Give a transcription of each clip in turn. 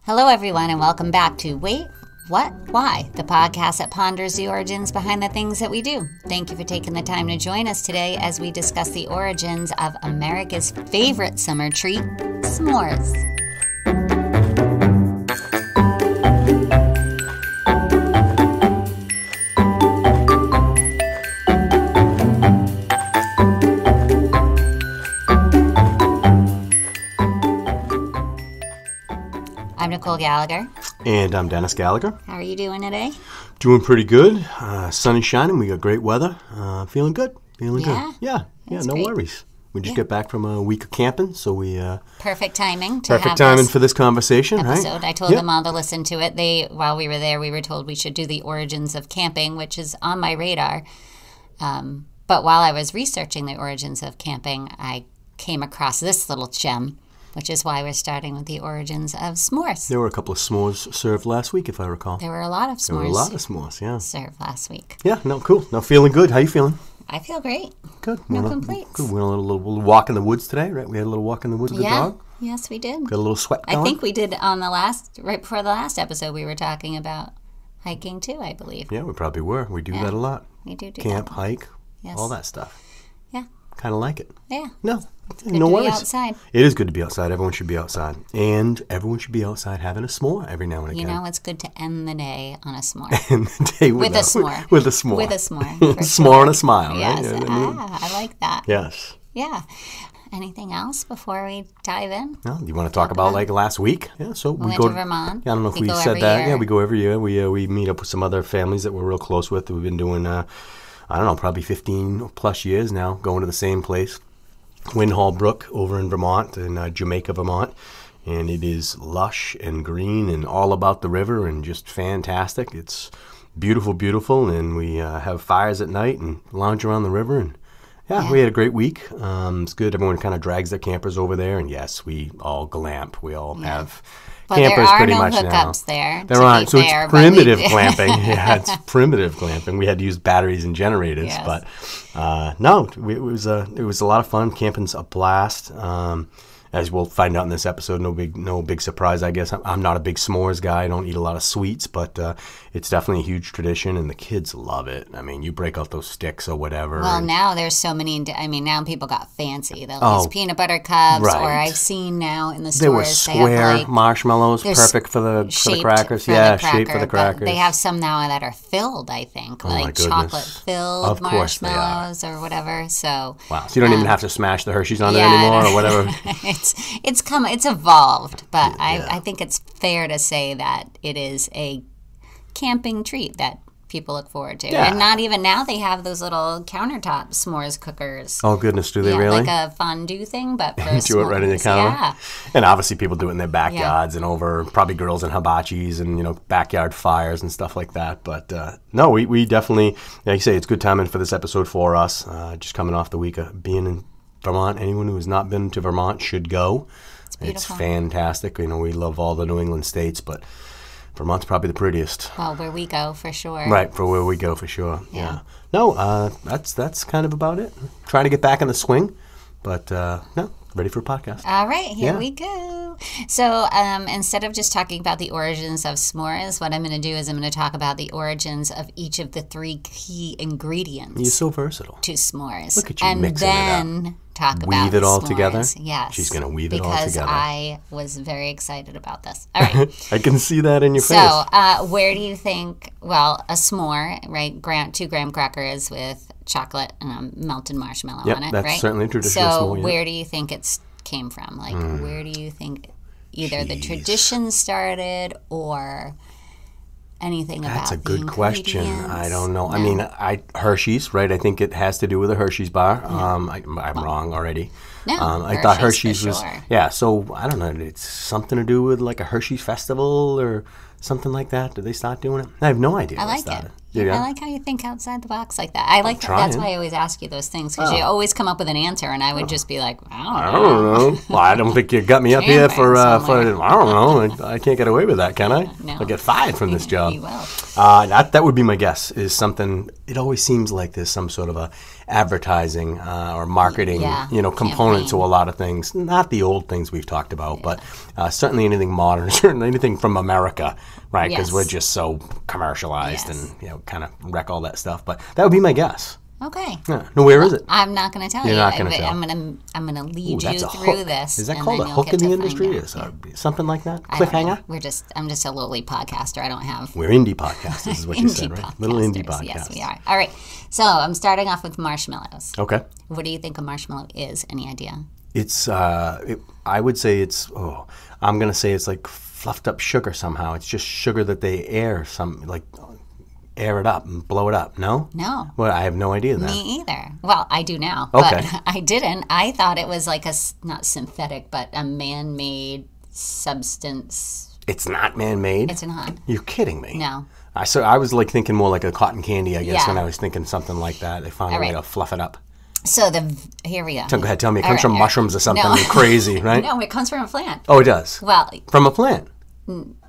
Hello, everyone, and welcome back to Wait, What, Why, the podcast that ponders the origins behind the things that we do. Thank you for taking the time to join us today as we discuss the origins of America's favorite summer treat, s'mores. I'm Nicole Gallagher. And I'm Dennis Gallagher. How are you doing today? Doing pretty good. Sun is shining. We got great weather. Feeling good. Feeling good. Yeah, no great. worries. We just got back from a week of camping, so we... Perfect timing to perfect have timing this for this conversation, episode. right? I told them all to listen to it. While we were there, we were told we should do the origins of camping, which is on my radar. But while I was researching the origins of camping, I came across this little gem, which is why we're starting with the origins of s'mores. There were a couple of s'mores served last week, if I recall. There were a lot of s'mores. There were a lot of s'mores, yeah. Served last week. Yeah, no, cool. No, feeling good. How you feeling? I feel great. Good. No complaints. Good. We went on a little walk in the woods today, right? We had a little walk in the woods with the dog. Yes, we did. Got a little sweat going. I think we did on right before the last episode, we were talking about hiking too, I believe. Yeah, we probably were. We do that a lot. We do Camp, that. hike, Yes. all that stuff. Yeah. Kind of like it. Yeah. No, Good no to worries. be outside. It is good to be outside. Everyone should be outside. And everyone should be outside having a s'more every now and again. You know, it's good to end the day on a s'more. And the day With a s'more. With a s'more. With a s'more. S'more and a smile, right? Yes. You know what I mean? I like that. Yes. Yeah. Anything else before we dive in? No, you want to talk about like last week? Yeah, so We went go to Vermont. Yeah, I don't know if We we go said every that. year. Yeah, we go every year. We meet up with some other families that we're real close with. We've been doing, I don't know, probably 15 plus years now, going to the same place. Windhall Brook over in Vermont, in Jamaica, Vermont. And it is lush and green and all about the river and just fantastic. It's beautiful, beautiful. And we have fires at night and lounge around the river. And yeah, we had a great week. It's good. Everyone kind of drags their campers over there. And yes, we all glamp. We all have campers pretty much now. There are no hookups there. There aren't. So it's primitive glamping. Yeah, it's primitive glamping. We had to use batteries and generators. Yes. But no, it was a lot of fun. Camping's a blast. As we'll find out in this episode, no big surprise, I guess. I'm not a big s'mores guy. I don't eat a lot of sweets, but it's definitely a huge tradition, and the kids love it. I mean, you break out those sticks or whatever. Well, now there's so many. I mean, now people got fancy. They'll use peanut butter cups, right. or I've seen now in the stores they were square they have marshmallows, perfect for the crackers. Shaped for the crackers. They have some now that are filled, I think, like chocolate-filled marshmallows or whatever. So wow, so you don't even have to smash the Hershey's on it anymore or whatever. It's evolved, but I think it's fair to say that it is a camping treat that people look forward to. Yeah. And not even now, they have those little countertop s'mores cookers. Oh, goodness, do they really? Like a fondue thing, but for do it right in the counter? Yeah. And obviously people do it in their backyards and over, probably grills and hibachis and, backyard fires and stuff like that. But, no, we definitely, like you say, it's good timing for this episode for us, just coming off the week of being in Vermont. Anyone who has not been to Vermont should go. It's fantastic. We love all the New England states, but Vermont's probably the prettiest. Well, where we go, for sure. Right, for where we go, for sure. Yeah. No, that's kind of about it. Trying to get back in the swing, but no, ready for a podcast. All right, here we go. So instead of just talking about the origins of s'mores, what I'm going to do is I'm going to talk about the origins of each of the three key ingredients. You're so versatile. To s'mores. Look at you mixing it up. And then talk about weave it all s'mores. Together? Yes. She's going to weave it all together. Because I was very excited about this. All right. I can see that in your face. So where do you think, well, a s'more, right, 2 graham crackers with chocolate and a melted marshmallow on it, right? That's certainly a traditional s'more. So where do you think it came from? Like, where do you think either the tradition started or anything about That's a good question. I don't know. No. I mean, Hershey's, right? I think it has to do with a Hershey's bar. I'm wrong already. No, I thought Hershey's for was sure. Yeah, so I don't know. It's something to do with like a Hershey's festival or something like that. Did they start doing it? I have no idea. I like started. it. I like how you think outside the box like that. I like that. That's why I always ask you those things, because you always come up with an answer, and I would just be like, I don't know. Well, I don't think you got me up here for I don't know. I can't get away with that, can I? No. I'll get fired from this job. You will. That would be my guess. Is something. It always seems like there's some sort of a advertising or marketing, component to a lot of things. Not the old things we've talked about, but certainly anything modern, certainly anything from America, right? Because we're just so commercialized and kind of wreck all that stuff. But that would be my guess. Okay. Yeah. No, where is it? I'm not going to tell you. You're not going to tell. I'm gonna lead you through hook. this. Is that called a hook in the industry? Something like that? Cliffhanger? I'm just a lowly podcaster. I don't have. We're indie podcasters, is what you said, right? Little indie podcasters. Yes, we are. All right. So I'm starting off with marshmallows. Okay. What do you think a marshmallow is? Any idea? It's. I would say it's. I'm going to say it's like fluffed up sugar somehow. It's just sugar that they air it up and blow it up. No? No. Well, I have no idea then. Me either. Well, I do now. Okay. But I didn't. I thought it was like not synthetic, but a man-made substance. It's not man-made? It's not. You're kidding me. No. I was like thinking more like a cotton candy, I guess, when I was thinking something like that. They found a way to fluff it up. So here we go. Go ahead, tell me. It comes from mushrooms or something crazy, right? No, it comes from a plant. Oh, it does? Well. From a plant?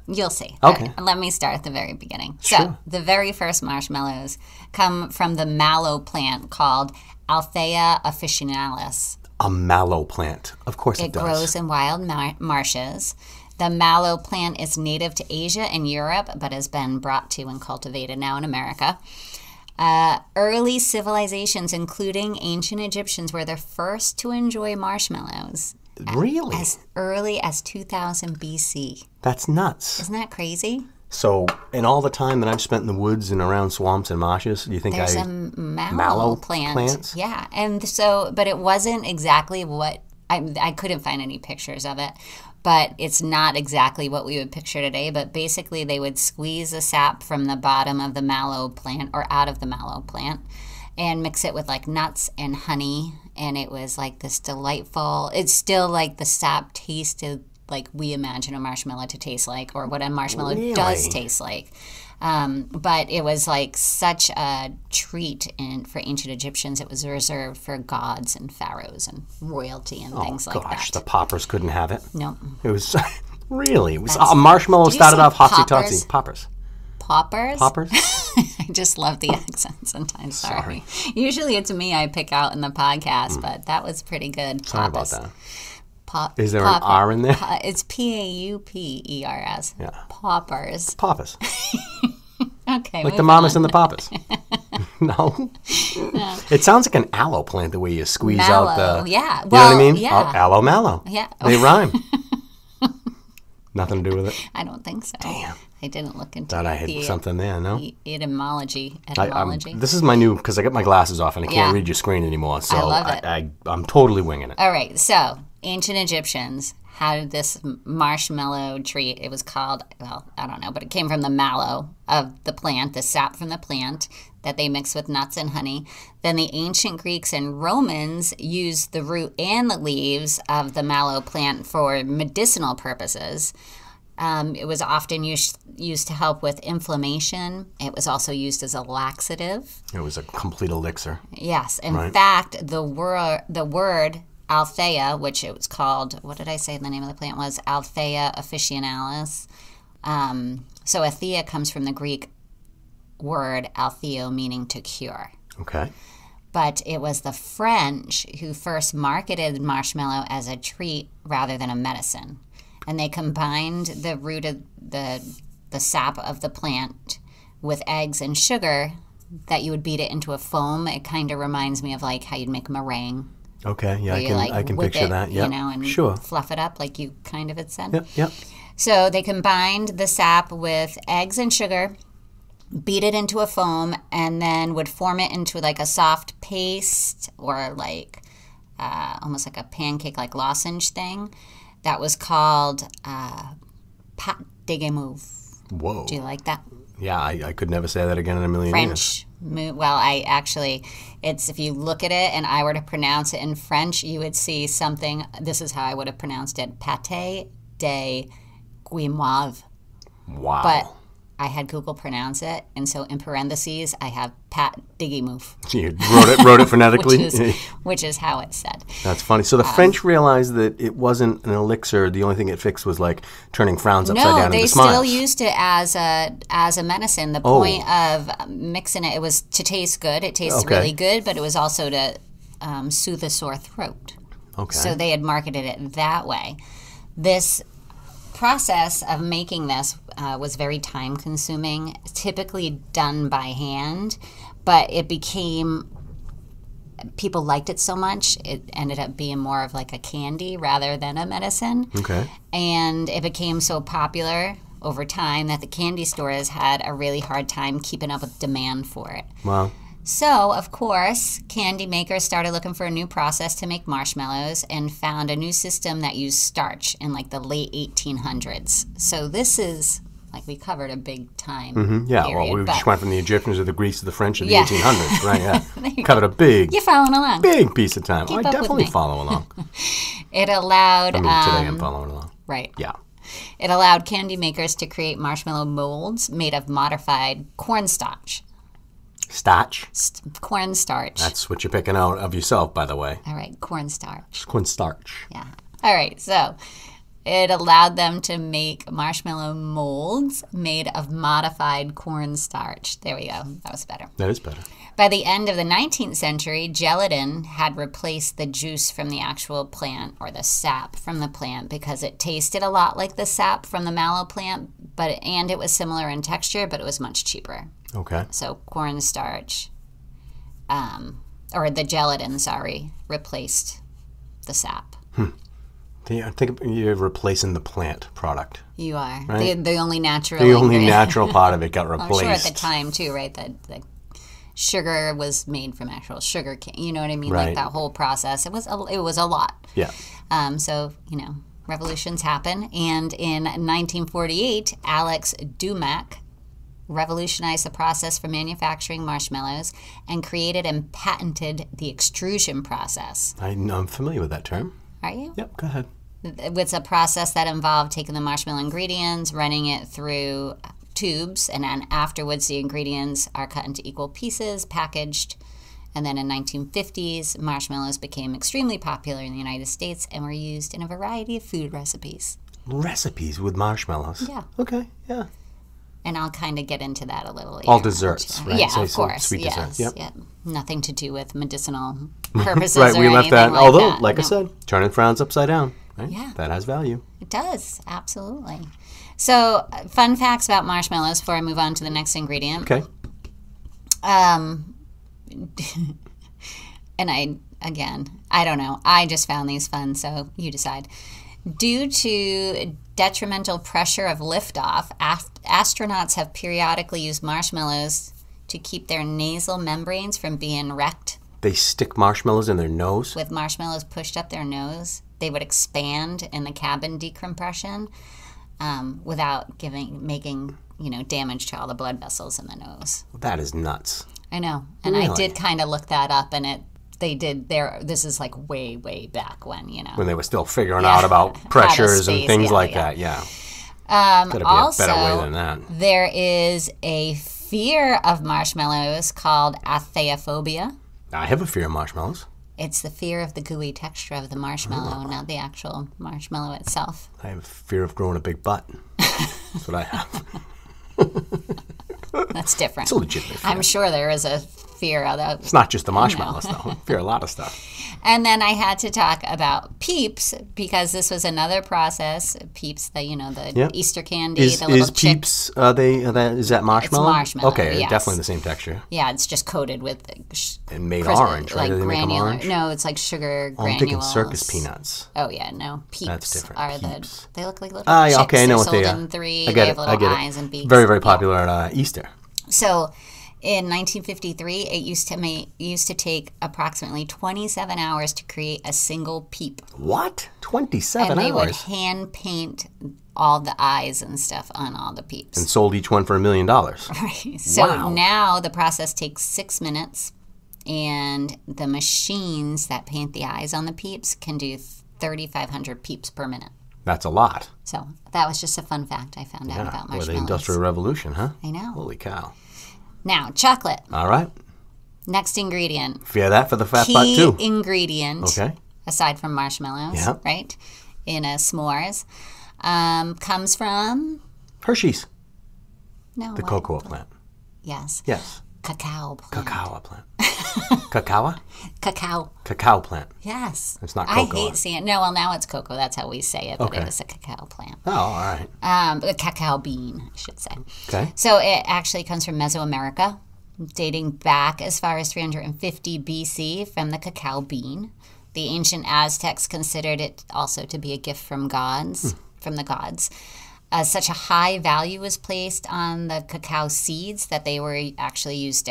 You'll see. Okay. Let me start at the very beginning. Sure. So the very first marshmallows come from the mallow plant called Althea officinalis. A mallow plant. Of course it does. It grows in wild marshes. The mallow plant is native to Asia and Europe, but has been brought to and cultivated now in America. Early civilizations, including ancient Egyptians, were the first to enjoy marshmallows. Really? As early as 2000 BC. That's nuts. Isn't that crazy? So, in all the time that I've spent in the woods and around swamps and marshes, do you think there's a mallow plant? Plants? Yeah, and so, but it wasn't exactly what I couldn't find any pictures of it. But it's not exactly what we would picture today. But basically, they would squeeze the sap from the bottom of the mallow plant or out of the mallow plant and mix it with like nuts and honey. And it was like this delightful, it's still like the sap tasted like we imagine a marshmallow to taste like, or what a marshmallow does taste like. But it was like such a treat for ancient Egyptians. It was reserved for gods and pharaohs and royalty and things like that. Oh gosh, the paupers couldn't have it. No. It was, really, it was a marshmallow started off hotsy-totsy. Poppers. Poppers? Poppers? I just love the accent sometimes. Sorry. Usually it's me I pick out in the podcast, but that was pretty good. Sorry about that. Is there an R in there? It's Paupers. Yeah. Poppers. Poppers. Okay. Like the mamas and the papas. No? It sounds like an aloe plant the way you squeeze out the... Yeah. You know what I mean? Yeah. Aloe mallow. Yeah. They rhyme. Nothing to do with it? I don't think so. Damn. I didn't look into Thought I had something there, no? Etymology. This is my new, because I got my glasses off and I can't read your screen anymore. So I love it. I'm totally winging it. All right. So, ancient Egyptians had this marshmallow treat. It was called, well, I don't know, but it came from the mallow of the plant, the sap from the plant that they mixed with nuts and honey. Then the ancient Greeks and Romans used the root and the leaves of the mallow plant for medicinal purposes. It was often used to help with inflammation. It was also used as a laxative. It was a complete elixir. Yes. In fact, the word Althea, which it was called, what did I say the name of the plant was? Althea officinalis. So Althea comes from the Greek word altheo, meaning to cure. Okay. But it was the French who first marketed marshmallow as a treat rather than a medicine. And they combined the root of the sap of the plant with eggs and sugar that you would beat it into a foam. It kind of reminds me of like how you'd make meringue. Okay, yeah, I can picture that. Yeah, and fluff it up like you kind of had said. Yep. So they combined the sap with eggs and sugar, beat it into a foam, and then would form it into like a soft paste or like almost like a pancake, like lozenge thing. That was called pâte de gamouve. Whoa. Do you like that? Yeah, I could never say that again in a million years. Well, it's if you look at it and I were to pronounce it in French, you would see something, this is how I would have pronounced it, pâte de gamouve. Wow. But I had Google pronounce it, and so in parentheses I have Pat Diggy Move. You wrote it phonetically? which is how it's said. That's funny. So the French realized that it wasn't an elixir. The only thing it fixed was like turning frowns upside down into smiles. No, they still used it as a medicine. The point of mixing it was to taste good. It tasted really good, but it was also to soothe a sore throat. Okay. So they had marketed it that way. This process of making this was very time consuming, typically done by hand, but it became, people liked it so much, it ended up being more of like a candy rather than a medicine. Okay. And it became so popular over time that the candy stores had a really hard time keeping up with demand for it. Wow. So, of course, candy makers started looking for a new process to make marshmallows and found a new system that used starch in like the late 1800s. So this is, like, we covered a big time Yeah, period, well, we just went from the Egyptians to the Greeks to the French to the Yeah. 1800s, right? Yeah. you Covered a big, You're following along. big piece of time. Keep I up with definitely me. follow along. It allowed... I mean, today I'm following along. Right. Yeah. It allowed candy makers to create marshmallow molds made of modified cornstarch. Starch. Cornstarch. That's what you're picking out of yourself, by the way. All right, cornstarch. Cornstarch. Yeah. All right, so it allowed them to make marshmallow molds made of modified cornstarch. There we go. That was better. That is better. By the end of the 19th century, gelatin had replaced the juice from the actual plant or the sap from the plant because it tasted a lot like the sap from the mallow plant, and it was similar in texture, but it was much cheaper. Okay. So cornstarch, or the gelatin, replaced the sap. I think you're replacing the plant product. You are. Right? The only natural The only ingredient. natural part of it got replaced. I'm sure at the time, too, right? The sugar was made from actual sugar cane. You know what I mean? Right. Like that whole process. It was a lot. Yeah. So, revolutions happen. And in 1948, Alex Dumac revolutionized the process for manufacturing marshmallows and created and patented the extrusion process. I'm familiar with that term. Are you? Yep, go ahead. It's a process that involved taking the marshmallow ingredients, running it through tubes, and then afterwards the ingredients are cut into equal pieces, packaged. And then in 1950s, marshmallows became extremely popular in the United States and were used in a variety of food recipes. Recipes with marshmallows? Yeah. Okay, yeah. And I'll kind of get into that a little later. All desserts, right? Yeah, So of course. Sweet desserts. Yep. Yeah. Nothing to do with medicinal purposes Right, or we left anything that. like Although, that. like I No. said, turning frowns upside down. Right? Yeah. That has value. It does, absolutely. So, fun facts about marshmallows before I move on to the next ingredient. Okay. And I don't know. I just found these fun, so you decide. Due to detrimental pressure of liftoff, astronauts have periodically used marshmallows to keep their nasal membranes from being wrecked. They stick marshmallows in their nose? With marshmallows pushed up their nose, they would expand in the cabin decompression without making damage to all the blood vessels in the nose. That is nuts. I know, and Really? I did kind of look that up, and they did there. This is like way back when When they were still figuring out about pressures and space, things yeah, like yeah. that, yeah. Gotta be Also, a better way than that. there is a fear of marshmallows called atheophobia. I have a fear of marshmallows. It's the fear of the gooey texture of the marshmallow, not the actual marshmallow itself. I have a fear of growing a big butt. That's what I have. That's different. It's a legitimate fear. I'm sure there is a fear of that. It's not just the marshmallows, though. I fear a lot of stuff. And then I had to talk about Peeps because this was another process. Peeps, the Yep. Easter candy, Is the little chick. Peeps, is that marshmallow? It's marshmallow, Okay, yes. definitely the same texture. Yeah, it's just coated with And made orange, right? like Do they make them granular. orange? No, it's like sugar Oh, I'm granules. thinking circus peanuts. Oh yeah, no. Peeps That's different. are Peeps. they look like little Ah, chicks. okay, I know They're what they sold are. in 3. I get They it. have little I get eyes it. and beaks. Very, very popular at Easter. So, in 1953, it used to take approximately 27 hours to create a single peep. What? 27 And they would hours? hand paint all the eyes and stuff on all the peeps. And sold each one for $1 million. Right. So Wow. now the process takes 6 minutes, and the machines that paint the eyes on the peeps can do 3,500 peeps per minute. That's a lot. So that was just a fun fact I found out about marshmallows. Well, the Industrial Revolution, huh? I know. Holy cow. Now, chocolate. All right. Next ingredient. Fear that for the fat butt, too. Key ingredient. Okay. Aside from marshmallows, right? In a s'mores. Comes from? Hershey's. No. The cocoa plant. Yes. Yes. Cacao plant. Cacao plant. Cacao? Cacao. Cacao plant. Yes. It's not cocoa. I hate seeing it. No, well, now it's cocoa. That's how we say it, but it is a cacao plant. Oh, all right. A cacao bean, I should say. Okay. So it actually comes from Mesoamerica, dating back as far as 350 BC from the cacao bean. The ancient Aztecs considered it also to be a gift from the gods. Such a high value was placed on the cacao seeds that they were actually used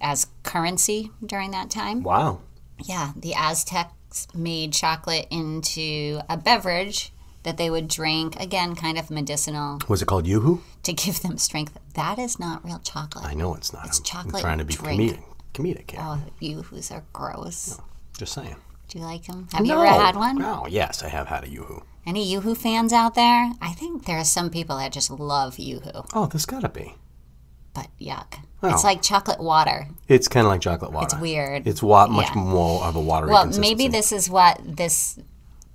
as currency during that time. Wow. Yeah, the Aztecs made chocolate into a beverage that they would drink, again, kind of medicinal. Was it called Yoo-hoo? To give them strength. That is not real chocolate. I know it's not. It's chocolate I'm trying to be drink. comedic here. Oh, Yoo-hoos are gross. No, just saying. Do you like them? Have you ever had one? Oh, yes, I have had a Yoo-hoo. Any Yoo-hoo fans out there? I think there are some people that just love Yoo-hoo. Oh, there's got to be. But yuck. Oh. It's like chocolate water. It's kind of like chocolate water. It's weird. It's much more of a watery consistency. Well, maybe this is what this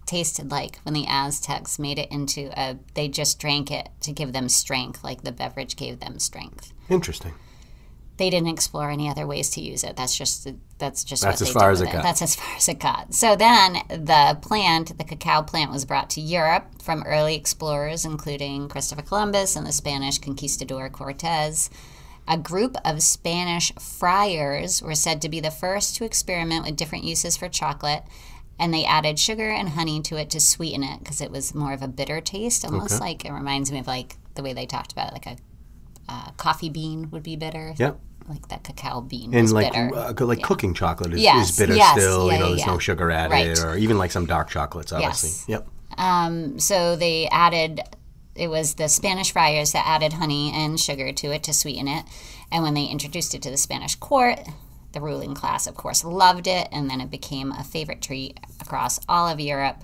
tasted like when the Aztecs made it into they just drank it to give them strength, like the beverage gave them strength. Interesting. They didn't explore any other ways to use it. That's just what they did as far as it got. That's as far as it got. So then the cacao plant was brought to Europe from early explorers, including Christopher Columbus and the Spanish conquistador Cortez. A group of Spanish friars were said to be the first to experiment with different uses for chocolate, and they added sugar and honey to it to sweeten it because it was more of a bitter taste, almost like it reminds me of like the way they talked about it, like a coffee bean would be bitter. Yep. Like that cacao bean and was like bitter. cooking chocolate is bitter still. There's no sugar added, or even like some dark chocolates, obviously. Yes. Yep. So they added. It was the Spanish friars that added honey and sugar to it to sweeten it, and when they introduced it to the Spanish court, the ruling class, of course, loved it, and then it became a favorite treat across all of Europe,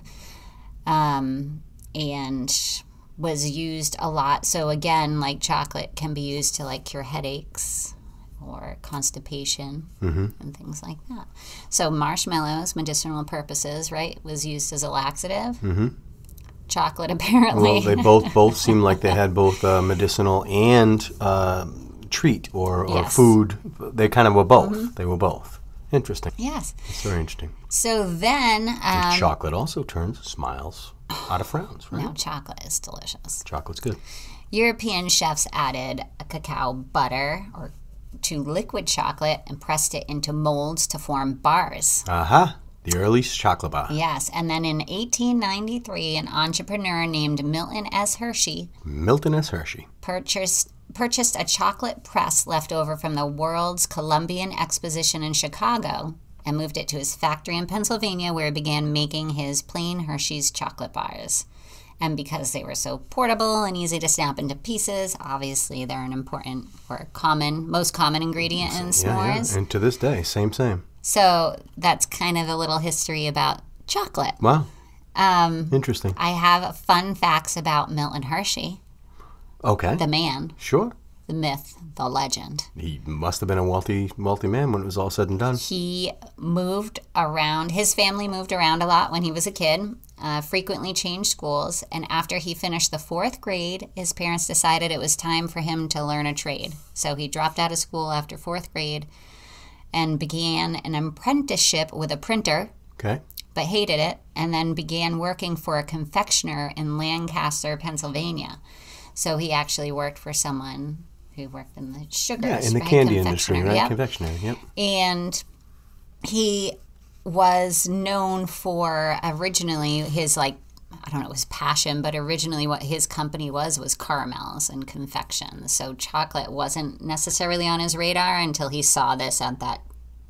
and was used a lot. So again, like chocolate can be used to like cure headaches or constipation and things like that. So marshmallows, medicinal purposes, right, was used as a laxative. Chocolate, apparently. Well, they both seem like they had both medicinal and treat or food. They kind of were both. They were both. Interesting. Yes. It's very interesting. So then... and chocolate also turns smiles out of frowns, right? No, chocolate is delicious. Chocolate's good. European chefs added a cacao butter to liquid chocolate and pressed it into molds to form bars. Aha. The early chocolate bar. Yes, and then in 1893, an entrepreneur named Milton Hershey purchased a chocolate press left over from the World's Columbian Exposition in Chicago and moved it to his factory in Pennsylvania, where he began making his plain Hershey's chocolate bars. And because they were so portable and easy to snap into pieces, obviously they're an important or most common ingredient in s'mores. Yeah. And to this day, same. So that's kind of a little history about chocolate. Wow. Interesting. I have fun facts about Milton Hershey. Okay. The man. Sure. The myth, the legend. He must have been a wealthy man when it was all said and done. He moved around. His family moved around a lot when he was a kid, frequently changed schools. And after he finished the 4th grade, his parents decided it was time for him to learn a trade. So he dropped out of school after 4th grade and began an apprenticeship with a printer. Okay. But hated it, and then began working for a confectioner in Lancaster, Pennsylvania. So he actually worked for someone who worked in the sugars. Yeah, in the candy industry, right? Yep. Confectionery, yep. And he was known for originally his, I don't know, his passion, but originally what his company was caramels and confections. So chocolate wasn't necessarily on his radar until he saw this at that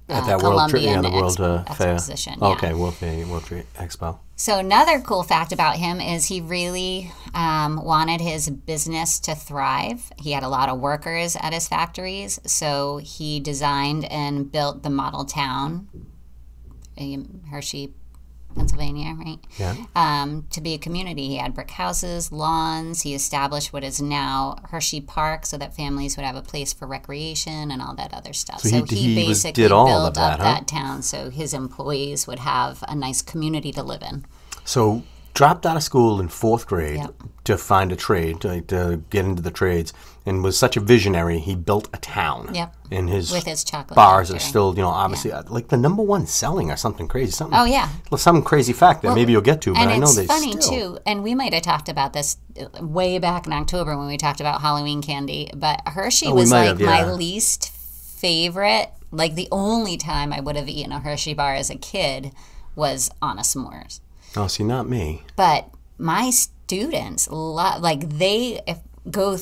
Columbian World Fair. Exposition. Yeah. Okay, World Trade Expo. So another cool fact about him is he really wanted his business to thrive. He had a lot of workers at his factories, so he designed and built the model town, Hershey Pennsylvania, right? Yeah. To be a community. He had brick houses, lawns. He established what is now Hershey Park so that families would have a place for recreation and all that other stuff. So he basically did all built of that, up that town so his employees would have a nice community to live in. So dropped out of school in 4th grade Yep. to find a trade, to get into the trades, and was such a visionary, he built a town. Yep. And his With his chocolate bars are factory. still, obviously, like the #1 selling or something crazy. Something, Oh, yeah. Some crazy fact that maybe you'll get to, but I know it's they funny, still. too, and we might have talked about this way back in October when we talked about Halloween candy, but Hershey Oh, we was might like have, my yeah. least favorite. Like the only time I would have eaten a Hershey bar as a kid was on a s'mores. Oh, see, not me. But my students,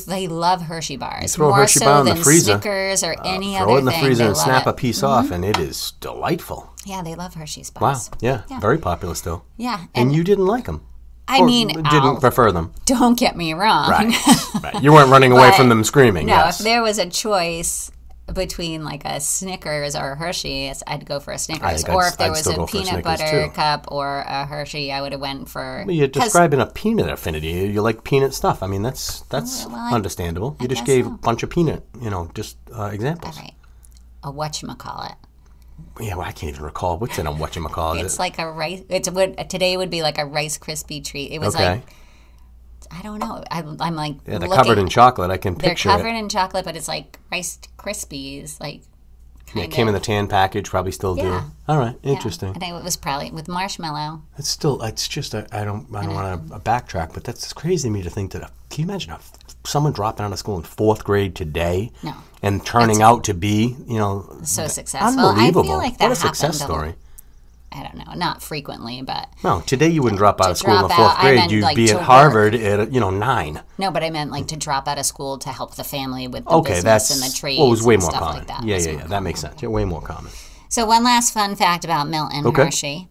they love Hershey bars. Throw a more Hershey so bar in the than freezer. Snickers or any Throw other it in the thing. freezer They and love snap it. a piece off, and it is delightful. Yeah, they love Hershey's Wow. bars. Yeah. Very popular still. Yeah. And you didn't like them. I mean, didn't prefer them. don't get me wrong. Right. Right. You weren't running away But, from them screaming. No, yes. if there was a choice between like a Snickers or a Hershey, I'd go for a Snickers. think Or I'd if there still was a go for a peanut Snickers, butter too. cup or a Hershey, I would have went for. Well, you're 'cause- describing a peanut affinity. You like peanut stuff. I mean, that's well, I- understandable. You I just guess gave so. a bunch of peanut, examples. All right. A whatchamacallit. Yeah, well, I can't even recall what's in a whatchamacallit. It's like a rice. Today would be like a Rice Krispie treat. It was Okay. like, I don't know. I'm like, Yeah, they're looking- covered in chocolate. I can They're picture covered it. in chocolate, but it's like Rice Krispies, like. Yeah, it kind came in of. the tan package. Probably still do. Yeah. All right, Yeah. interesting. And it was probably with marshmallow. It's just. I don't want to backtrack, but that's crazy to me to think that. Can you imagine someone dropping out of school in 4th grade today? No. And turning out to be, So successful. unbelievable. I feel like that What a success happened story. I don't know, not frequently, but No, today you wouldn't drop out of school in the drop 4th out, I grade. meant, You'd like, be to at work. Harvard at 9. no, but I meant like to drop out of school to help the family with the Okay, business that's and the trades well, it was way and more stuff common. like that. Yeah, Was yeah, more yeah. That makes sense. Yeah, way more common. So one last fun fact about Milton Okay. Hershey.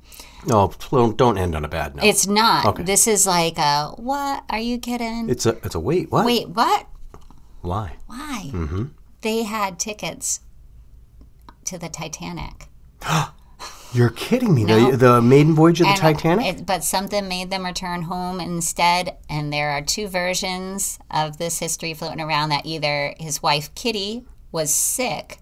No, don't end on a bad note. It's not. Okay. This is like a, what? Are you kidding? It's a wait. What? Wait, what? Why? Why? Mm-hmm. They had tickets to the Titanic. You're kidding me. No. The maiden voyage of the And Titanic? but something made them return home instead, and there are two versions of this history floating around that either his wife Kitty was sick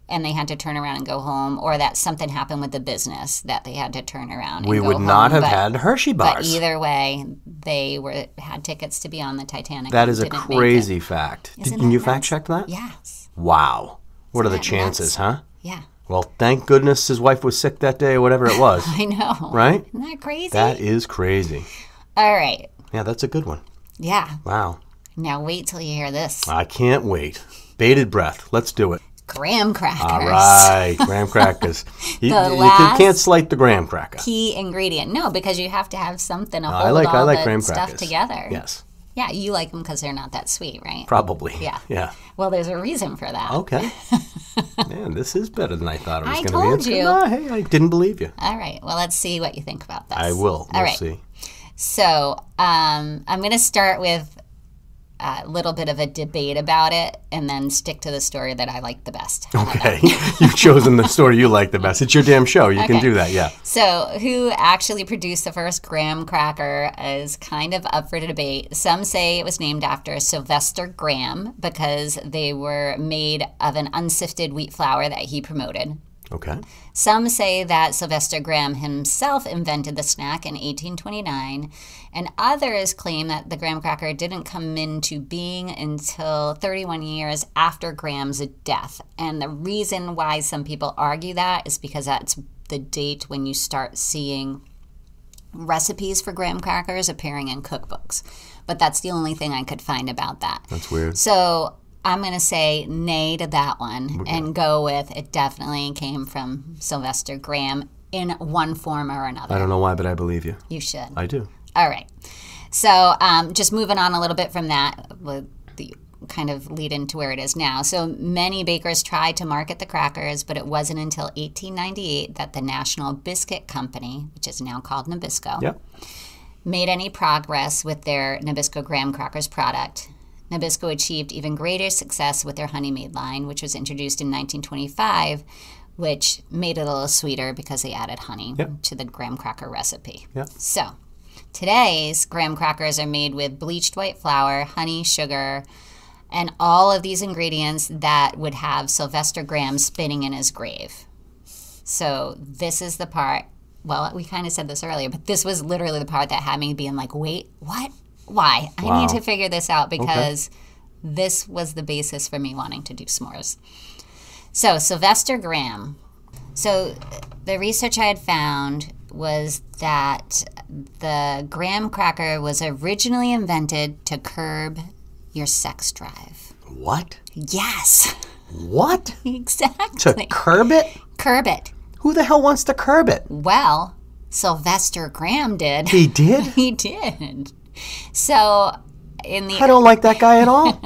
and they had to turn around and go home, or that something happened with the business that they had to turn around and We go would home. not have But- had Hershey But bars. either way, they had tickets to be on the Titanic. That and is a didn't make it. crazy fact. Isn't Can that you nuts? fact check that? Yes. Wow. What are the that nuts? chances, huh? Yeah. Well, thank goodness his wife was sick that day or whatever it was. I know. Right? Isn't that crazy? That is crazy. All right. Yeah, that's a good one. Yeah. Wow. Now wait till you hear this. I can't wait. Bated breath. Let's do it. Graham crackers. All right. Graham crackers. You last can't slight the graham cracker. Key ingredient. No, because you have to have something to I hold like all the graham stuff crackers. together. Yes. Yeah, you like them because they're not that sweet, right? Probably. Yeah. Yeah. Well, there's a reason for that. Okay. Man, this is better than I thought it was I going to be. told It's you. good. No, hey, I didn't believe you. All right. Well, let's see what you think about this. I will. All We'll right. see. So I'm going to start with a little bit of a debate about it and then stick to the story that I like the best. How about Okay. that? You've chosen the story you like the best. It's your damn show. You can Okay. do that, yeah. So, who actually produced the first graham cracker is kind of up for debate. Some say it was named after Sylvester Graham because they were made of an unsifted wheat flour that he promoted. Okay. Some say that Sylvester Graham himself invented the snack in 1829, and others claim that the graham cracker didn't come into being until 31 years after Graham's death. And the reason why some people argue that is because that's the date when you start seeing recipes for graham crackers appearing in cookbooks. But that's the only thing I could find about that. That's weird. So I'm going to say nay to that one and go with it definitely came from Sylvester Graham in one form or another. I don't know why, but I believe you. You should. I do. All right. So just moving on a little bit from that, with the kind of lead into where it is now. So many bakers tried to market the crackers, but it wasn't until 1898 that the National Biscuit Company, which is now called Nabisco, Yep. made any progress with their Nabisco graham crackers product. Nabisco achieved even greater success with their Honey Maid line, which was introduced in 1925, which made it a little sweeter because they added honey Yep. to the graham cracker recipe. Yep. So today's graham crackers are made with bleached white flour, honey, sugar, and all of these ingredients that would have Sylvester Graham spinning in his grave. So this is the part, well, we kind of said this earlier, but this was literally the part that had me being like, wait, what? Why? I Wow. need to figure this out because this was the basis for me wanting to do s'mores. So Sylvester Graham. So the research I had found was that the graham cracker was originally invented to curb your sex drive. What? Yes. What? Exactly. To curb it? Curb it. Who the hell wants to curb it? Well, Sylvester Graham did. He did? He did. So in the I don't like that guy at all.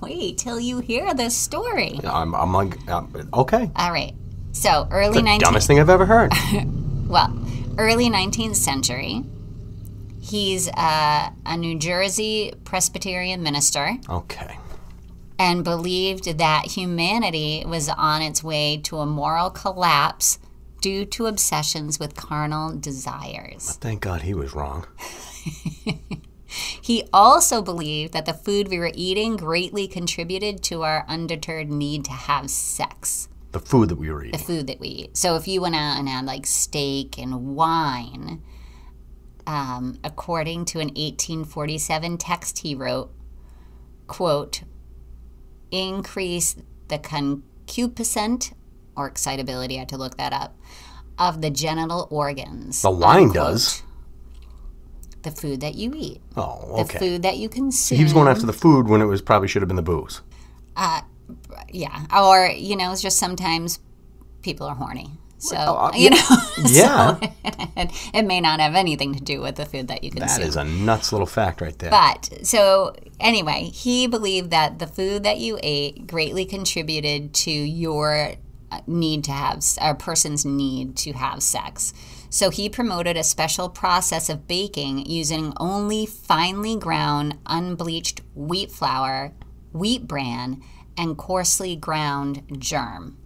wait till you hear this story. I'm like, okay. All right. So early The 19th. dumbest thing I've ever heard. Well, early 19th century. He's a New Jersey Presbyterian minister Okay. and believed that humanity was on its way to a moral collapse due to obsessions with carnal desires. Thank God he was wrong. He also believed that the food we were eating greatly contributed to our undeterred need to have sex. The food that we were The eating. food that we eat. So if you went out and had like steak and wine, according to an 1847 text he wrote, quote, increase the concupiscent or excitability, I had to look that up, of the genital organs. The wine unquote. does. The food that you eat. Oh, The okay. food that you consume. He was going after the food when it was probably should have been the booze. Yeah. Or, you know, it's just sometimes people are horny. So, yeah. Yeah. it may not have anything to do with the food that you consume. That is a nuts little fact right there. But, so, anyway, he believed that the food that you ate greatly contributed to your need to have, a person's need to have sex. So he promoted a special process of baking using only finely ground, unbleached wheat flour, wheat bran, and coarsely ground germ.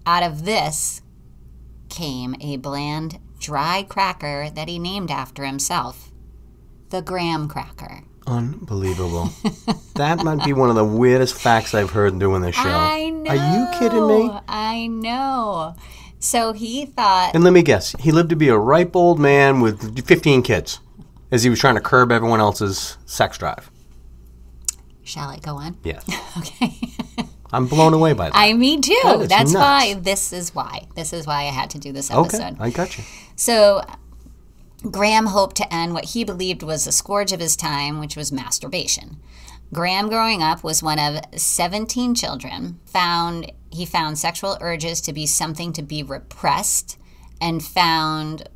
Out of this came a bland, dry cracker that he named after himself, the graham cracker. Unbelievable. That might be one of the weirdest facts I've heard doing this show. I know. Are you kidding me? I know. So he thought, And let me guess, he lived to be a ripe old man with 15 kids as he was trying to curb everyone else's sex drive. shall I go on? Yes. Okay. I'm blown away by that. Me too. That is That's nuts. why. This is why I had to do this episode. Okay, I got you. So Graham hoped to end what he believed was the scourge of his time, which was masturbation. Graham, growing up, was one of 17 children. He found sexual urges to be something to be repressed and found,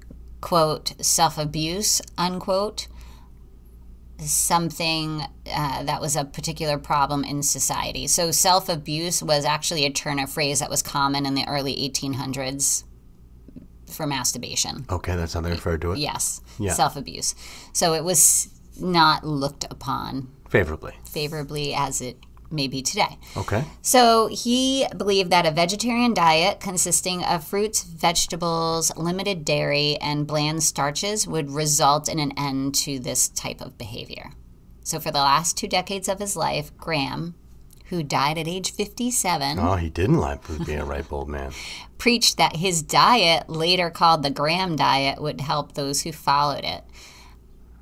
quote, self-abuse, unquote, something that was a particular problem in society. So self-abuse was actually a turn of phrase that was common in the early 1800s for masturbation. Okay, that's how they referred to it. Yes, Yeah. self-abuse. So it was not looked upon Favorably. as it may be today. Okay. So he believed that a vegetarian diet consisting of fruits, vegetables, limited dairy, and bland starches would result in an end to this type of behavior. So for the last 2 decades of his life, Graham, who died at age 57, Oh, he didn't like being a ripe old man. preached that his diet, later called the Graham diet, would help those who followed it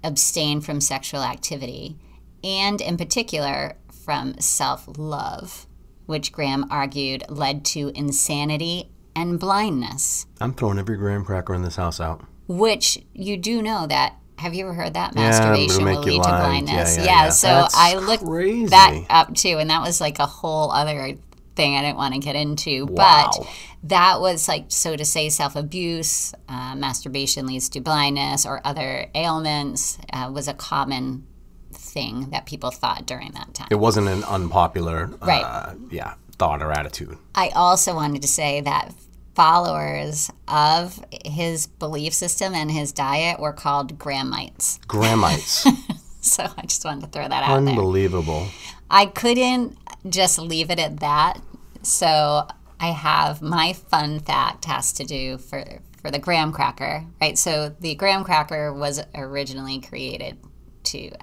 abstain from sexual activity, and in particular from self-love, which Graham argued led to insanity and blindness, I'm throwing every graham cracker in this house out. which you do know that. Have you ever heard that Yeah, masturbation it'll make will you lead to blind. blindness? Yeah. So That's I looked crazy. that up too, and that was like a whole other thing I didn't want to get into. Wow. But that was like, so to say self-abuse, masturbation leads to blindness or other ailments was a common thing that people thought during that time. It wasn't an unpopular Right. thought or attitude. I also wanted to say that followers of his belief system and his diet were called Grahamites. Grahamites. So I just wanted to throw that out there. Unbelievable. I couldn't just leave it at that. So I have my fun fact has to do for the graham cracker, right? So the graham cracker was originally created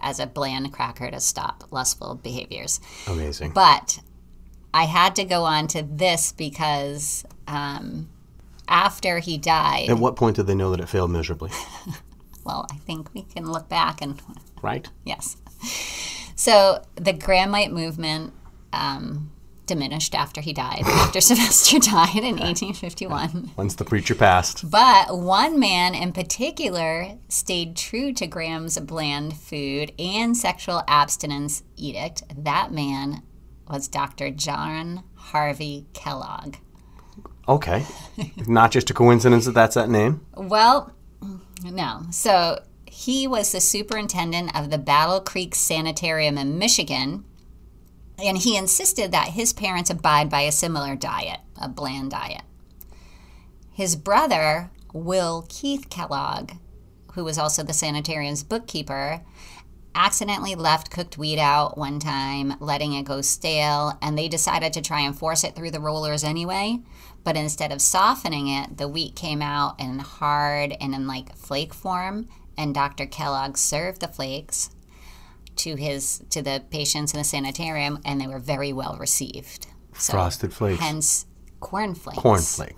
as a bland cracker to stop lustful behaviors. Amazing. But I had to go on to this because after he died... At what point did they know that it failed miserably? Well, I think we can look back and... Right? Yes. So the Grahamite movement diminished after he died, after Sylvester died in 1851. Once the preacher passed. But one man in particular stayed true to Graham's bland food and sexual abstinence edict. That man was Dr. John Harvey Kellogg. Okay. Not just a coincidence that that's that name? Well, no. So he was the superintendent of the Battle Creek Sanitarium in Michigan, and he insisted that his parents abide by a similar diet, a bland diet. His brother, Will Keith Kellogg, who was also the sanitarium's bookkeeper, accidentally left cooked wheat out one time, letting it go stale, and they decided to try and force it through the rollers anyway. But instead of softening it, the wheat came out in hard and in like flake form, and Dr. Kellogg served the flakes to the patients in the sanitarium, and they were very well received. So, frosted flakes. Hence, cornflakes.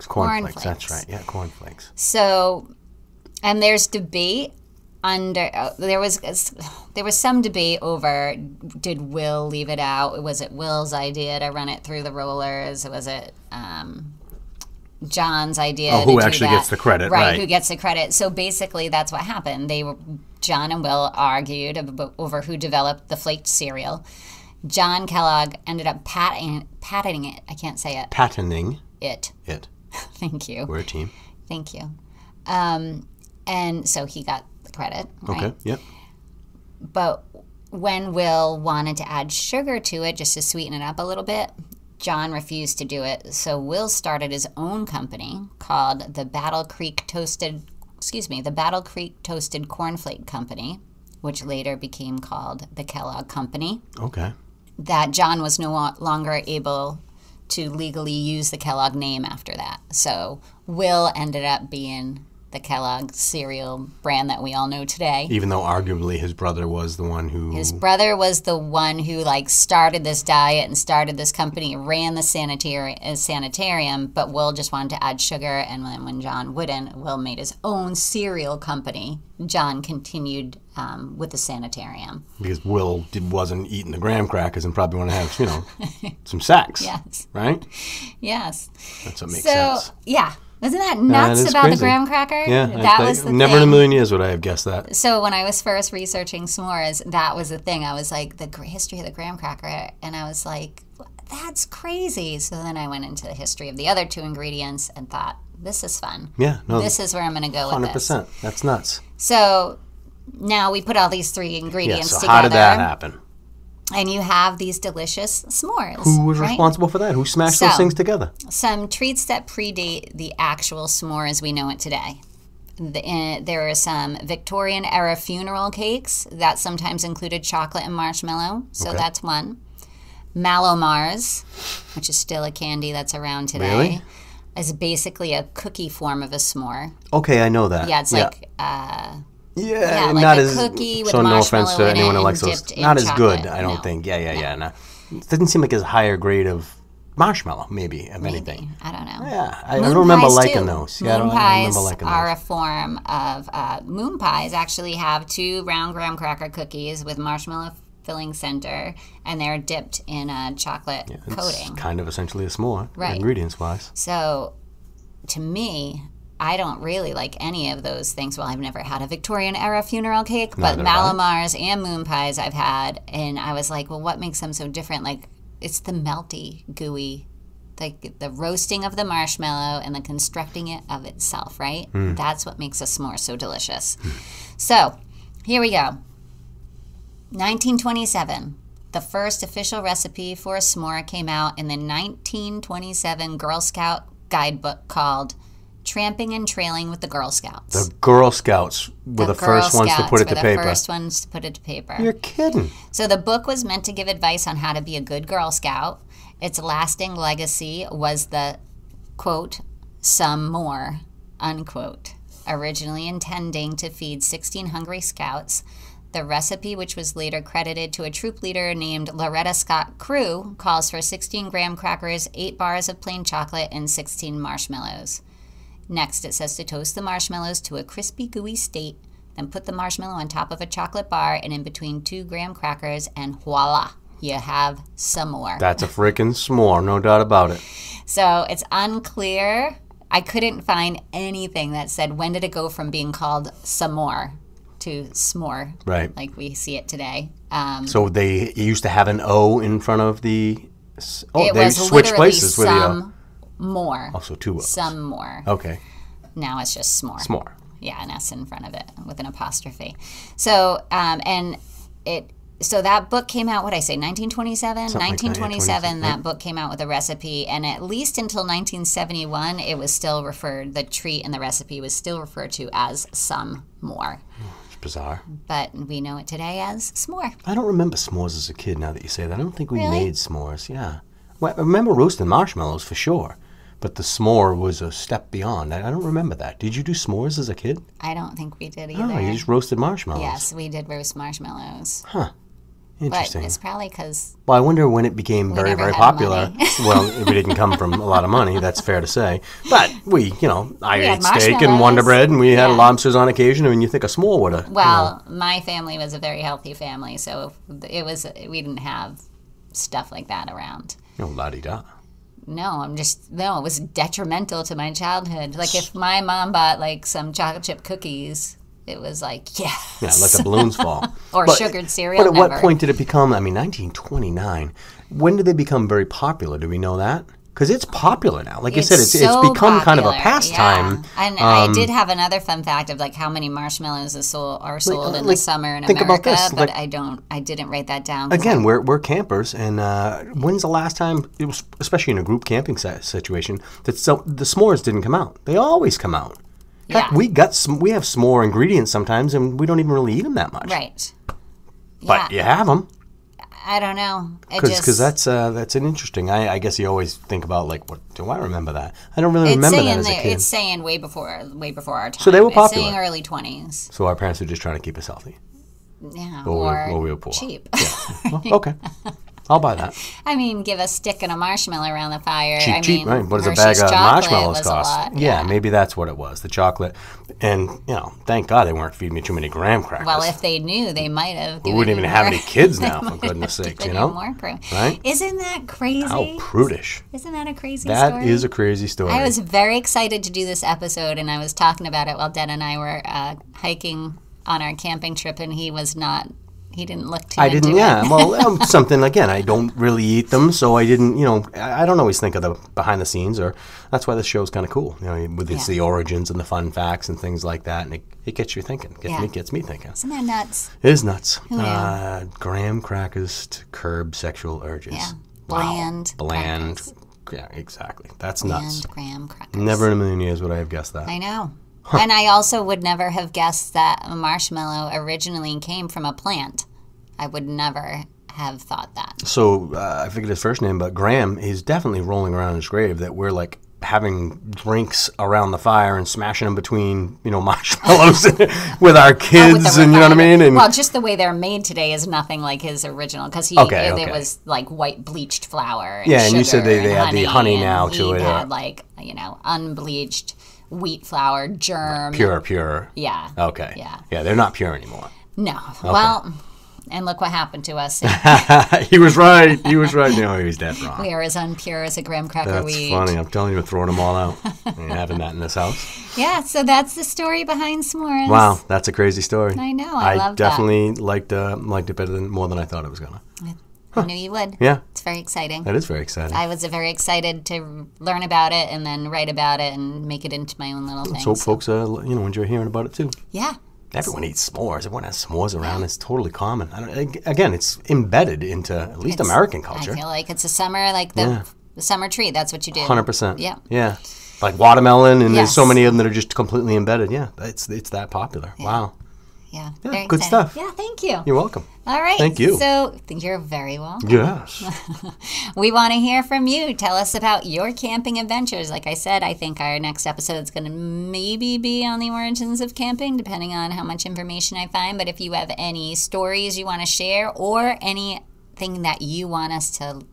Cornflakes. That's right. Yeah, cornflakes. So, and there's debate there was some debate over, did Will leave it out? Was it Will's idea to run it through the rollers? Was it John's idea? Oh, who actually gets the credit? Right, who gets the credit? So basically, that's what happened. John and Will argued over who developed the flaked cereal. John Kellogg ended up patenting it. I can't say it. Patenting it. Thank you. We're a team. Thank you. And so he got the credit. Right? Okay. Yep. But when Will wanted to add sugar to it just to sweeten it up a little bit, John refused to do it. So Will started his own company called the Battle Creek Toasted Cornflake Company, which later became called the Kellogg Company. Okay. That John was no longer able to legally use the Kellogg name after that. So Will ended up being the Kellogg cereal brand that we all know today. Even though arguably his brother was the one who... His brother was the one who started this diet and started this company, ran the sanitarium, but Will just wanted to add sugar, and when John wouldn't, Will made his own cereal company. John continued with the sanitarium. Because Will wasn't eating the graham crackers and probably want to have, some sex. Yes. Right? Yes. That's what makes sense. Yeah. Isn't that nuts about crazy. the graham cracker? Yeah, that was the never thing. in a million years would I have guessed that. So when I was first researching s'mores, that was the thing. I was like, the history of the graham cracker, and I was like, that's crazy. So then I went into the history of the other two ingredients and thought, this is fun. Yeah, no, this is where I'm going to go with this. 100%. That's nuts. So now we put all these three ingredients together. How did that happen? And you have these delicious s'mores. Who was responsible for that? Who smashed those things together? Some treats that predate the actual s'more as we know it today. There are some Victorian-era funeral cakes that sometimes included chocolate and marshmallow. So that's one. Mallow Mars, which is still a candy that's around today, really? Is basically a cookie form of a s'more. Okay, I know that. Yeah, it's like... Yeah, like not a as cookie with so. No marshmallow offense to in anyone it who likes and those. dipped in Not as chocolate. good, I don't No. think. Yeah. No. It doesn't seem like it's a higher grade of marshmallow, maybe, of anything. I don't know. Yeah, I don't remember liking those. Yeah, Moon I pies remember liking are those. a form of moon pies. Actually, have two round graham cracker cookies with marshmallow filling center, and they're dipped in a chocolate coating. It's kind of essentially a s'more, right? Ingredients wise. So, to me, I don't really like any of those things. Well, I've never had a Victorian-era funeral cake, but Mallow Mars and moon pies I've had, and I was like, well, what makes them so different? Like, it's the melty, gooey, like the roasting of the marshmallow and the constructing it of itself, right? That's what makes a s'more so delicious. So, here we go. 1927. The first official recipe for a s'more came out in the 1927 Girl Scout guidebook called Tramping and Trailing with the Girl Scouts. The Girl Scouts were the first ones to put it to paper. The first ones to put it to paper. You're kidding. So the book was meant to give advice on how to be a good Girl Scout. Its lasting legacy was the quote, some more, unquote, originally intending to feed 16 hungry scouts. The recipe, which was later credited to a troop leader named Loretta Scott Crew, calls for 16 graham crackers, 8 bars of plain chocolate, and 16 marshmallows. Next, it says to toast the marshmallows to a crispy, gooey state, then put the marshmallow on top of a chocolate bar and in between 2 graham crackers, and voila, you have some more. That's a freaking s'more, no doubt about it. So it's unclear. I couldn't find anything that said when did it go from being called some more to s'more, right? Like we see it today. So they used to have an O in front of the. It they was switched places with the some more. Also 2 O's. Some more. Okay. Now it's just s'more. S'more. Yeah, an S in front of it with an apostrophe. So So that book came out, 1927? 1927, that book came out with a recipe, and at least until 1971, it was still the treat and the recipe was still referred to as some more. It's bizarre. But we know it today as s'more. I don't remember s'mores as a kid, now that you say that. I don't think we made s'mores, yeah. Well, I remember roasting marshmallows for sure, but the s'more was a step beyond. I don't remember that. Did you do s'mores as a kid? I don't think we did either. Oh, you just roasted marshmallows. Yes, we did roast marshmallows. Huh. Interesting. But it's probably because... Well, I wonder when it became very, very popular. Well, we didn't come from a lot of money, that's fair to say. But I ate steak and Wonder Bread, and we had lobsters on occasion. I mean, you think a s'more would have... Well, my family was a very healthy family, so we didn't have stuff like that around. Oh, la-di-da. No, it was detrimental to my childhood. Like, if my mom bought, some chocolate chip cookies... It was like, yes. Yeah, let the balloons fall. Or sugared cereal. But at what point did it become, 1929, when did they become very popular? Do we know that? Because it's popular now. Like you said, it's become popular, kind of a pastime. Yeah. And I did have another fun fact of how many marshmallows are sold in the summer in America, about this. But I didn't write that down. Again, we're campers, and when's the last time, it was, especially in a group camping situation, that the s'mores didn't come out? They always come out. Heck, we have s'more ingredients sometimes, and we don't even really eat them that much. Right. But you have them. I don't know. Because that's an interesting. I guess you always think about what do I remember that? I don't really remember that as a kid. It's saying way before our time. So they were popular. It's saying early 20s. So our parents were just trying to keep us healthy. Yeah. Or we were poor. Cheap. Yeah. Well, okay. I'll buy that. I mean, give a stick and a marshmallow around the fire. Cheap, right? What does a bag of marshmallows cost? Yeah, maybe that's what it was, the chocolate. And, thank God they weren't feeding me too many graham crackers. Well, if they knew, they might have. We wouldn't even have any kids now, for goodness sakes, More right? Isn't that crazy? How prudish. Isn't that a crazy story? That is a crazy story. I was very excited to do this episode, and I was talking about it while Dad and I were hiking on our camping trip, and he was not... He didn't look too into it. Well, something, again, I don't really eat them, so I didn't, I don't always think of the behind the scenes, or that's why this show's kind of cool, with the origins and the fun facts and things like that, and it gets you thinking, gets me thinking. Isn't that nuts? It is nuts. Graham crackers to curb sexual urges. Yeah. Bland. Crackers. Yeah, exactly. That's nuts. Graham crackers. Never in a million years would I have guessed that. I know. Huh. And I also would never have guessed that a marshmallow originally came from a plant. I would never have thought that. So I forget his first name, but Graham is definitely rolling around his grave that we're having drinks around the fire and smashing them between, marshmallows with our kids, and you know what I mean? And just the way they're made today is nothing like his original, because it was white bleached flour and and you said they add the honey now to it. He had unbleached wheat flour, germ. Pure. Yeah. Okay. Yeah. Yeah, they're not pure anymore. No. Okay. Well, and look what happened to us. He was right. No, he was dead wrong. We are as unpure as a graham cracker we eat. That's funny. I'm telling you, we're throwing them all out. Ain't having that in this house. Yeah, so that's the story behind s'mores. Wow, that's a crazy story. I know. I love that. I definitely liked it more than I thought it was going to. I knew you would. Yeah. It's very exciting. That is very exciting. I was very excited to learn about it and then write about it and make it into my own little thing. So folks, enjoy hearing about it too. Yeah. Everyone eats s'mores. Everyone has s'mores around. It's totally common. Again, it's embedded into at least American culture. I feel like it's a summer, the summer treat. That's what you do. 100%. Yeah. Yeah. Like watermelon, and there's so many of them that are just completely embedded. Yeah, it's that popular. Yeah. Wow. Yeah. Yeah, very good exciting. stuff. Yeah, thank you. You're welcome. All right. Thank you. So you're very welcome. Yes. We want to hear from you. Tell us about your camping adventures. Like I said, I think our next episode is going to maybe be on the origins of camping, depending on how much information I find. But if you have any stories you want to share or anything that you want us to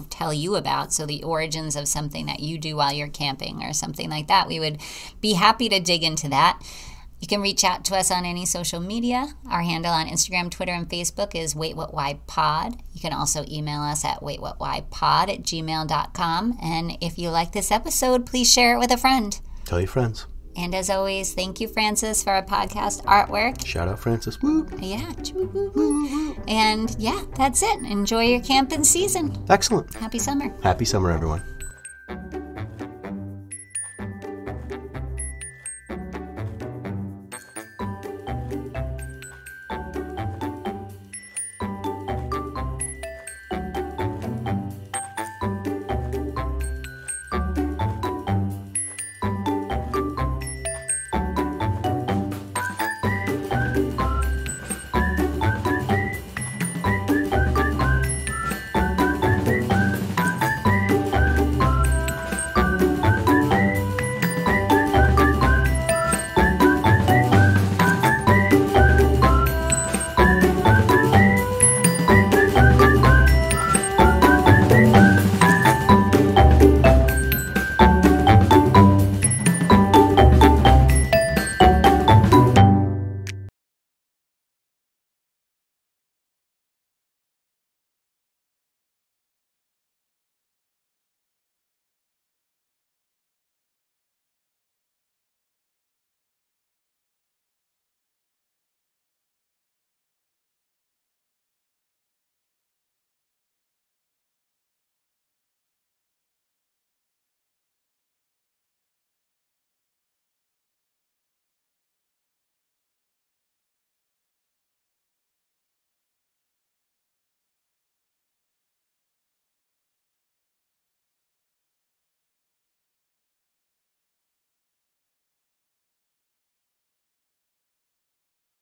tell you about, so the origins of something that you do while you're camping or something like that, we would be happy to dig into that. You can reach out to us on any social media. Our handle on Instagram, Twitter, and Facebook is waitwhatwhypod. You can also email us at waitwhatwhypod@gmail.com. And if you like this episode, please share it with a friend. Tell your friends. And as always, thank you, Francis, for our podcast artwork. Shout out, Francis. Woo. Yeah. And yeah, that's it. Enjoy your camping season. Excellent. Happy summer. Happy summer, everyone.